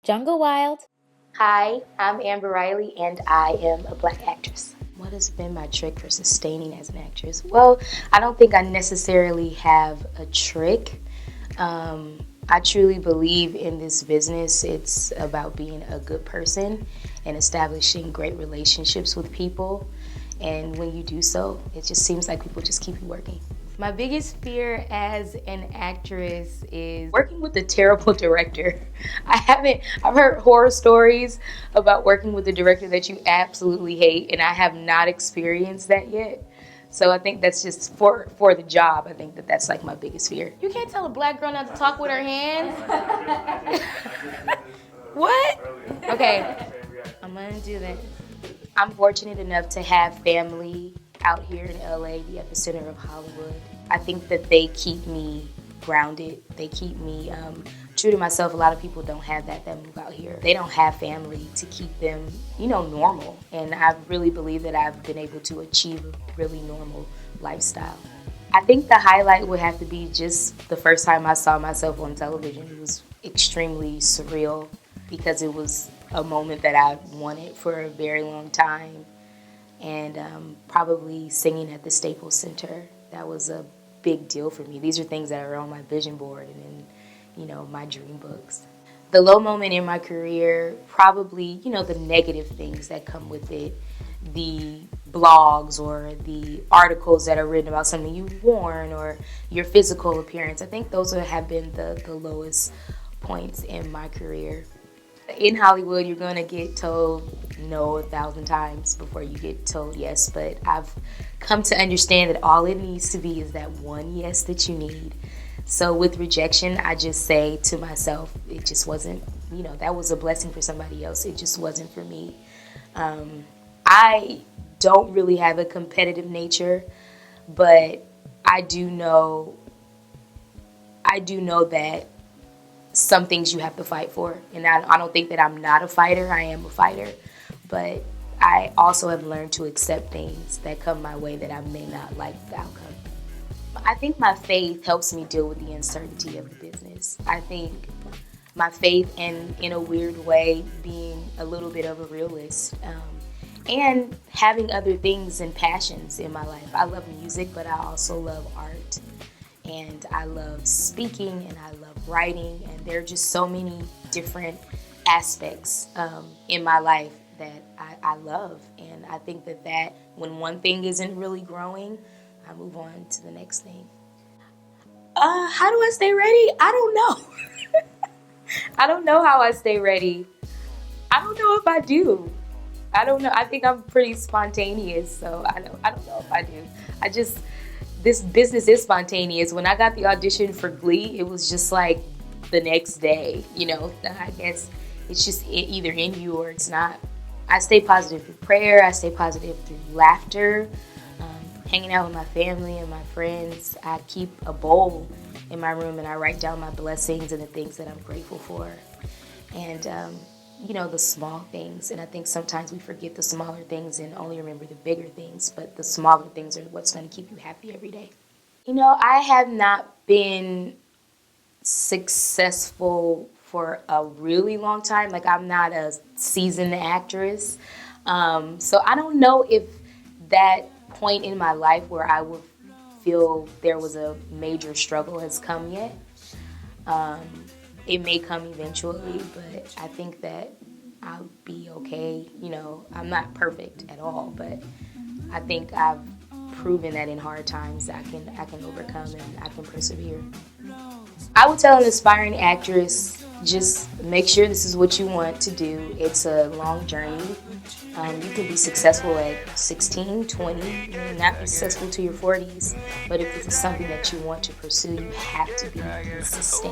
Jungle Wild. Hi, I'm Amber Riley, and I am a Black actress. What has been my trick for sustaining as an actress? Well, I don't think I necessarily have a trick. I truly believe in this business. It's about being a good person and establishing great relationships with people. And when you do so, it just seems like people just keep you working. My biggest fear as an actress is working with a terrible director. I've heard horror stories about working with a director that you absolutely hate, and I have not experienced that yet. So I think that's just for the job. I think that's like my biggest fear. You can't tell a black girl not to talk with her hands. What? Okay, I'm gonna do that. I'm fortunate enough to have family out here in LA, the epicenter of Hollywood. I think that they keep me grounded. They keep me true to myself. A lot of people don't have that move out here. They don't have family to keep them, normal. And I really believe that I've been able to achieve a really normal lifestyle. I think the highlight would have to be just the first time I saw myself on television. It was extremely surreal because it was a moment that I wanted for a very long time. And probably singing at the Staples Center. That was a big deal for me. These are things that are on my vision board and in, my dream books. The low moment in my career, probably, the negative things that come with it. The blogs or the articles that are written about something you've worn or your physical appearance. I think those have been the lowest points in my career. In Hollywood, you're going to get told no 1,000 times before you get told yes, but I've come to understand that all it needs to be is that one yes that you need. So with rejection, I just say to myself, it just wasn't, that was a blessing for somebody else. It just wasn't for me. I don't really have a competitive nature, but I do know that some things you have to fight for. And I don't think that I'm not a fighter. I am a fighter. But I also have learned to accept things that come my way that I may not like the outcome. I think my faith helps me deal with the uncertainty of the business. I think my faith and, in a weird way, being a little bit of a realist. And having other things and passions in my life. I love music, but I also love art. And I love speaking and I love writing, and there are just so many different aspects in my life that I love. And I think that when one thing isn't really growing, I move on to the next thing. How do I stay ready? I don't know. I don't know how I stay ready. I don't know if I do. I don't know. I think I'm pretty spontaneous, so I don't know if I do. This business is spontaneous. When I got the audition for Glee, it was just like the next day, I guess it's just either in you or it's not. I stay positive through prayer. I stay positive through laughter, hanging out with my family and my friends. I keep a bowl in my room and I write down my blessings and the things that I'm grateful for. And, the small things. And I think sometimes we forget the smaller things and only remember the bigger things. But the smaller things are what's going to keep you happy every day. I have not been successful for a really long time. Like, I'm not a seasoned actress. So I don't know if that point in my life where I would feel there was a major struggle has come yet. It may come eventually, but I think that I'll be okay. I'm not perfect at all, but I think I've proven that in hard times I can overcome and I can persevere. I would tell an aspiring actress, just make sure this is what you want to do. It's a long journey. You can be successful at 16, 20, you may not be successful to your 40s, but if this is something that you want to pursue, you have to be consistent.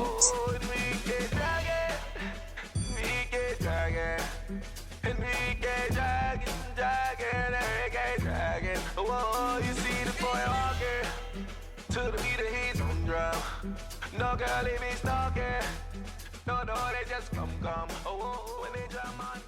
No girl, if it's stalking. No, they just come. Oh, when they jam on.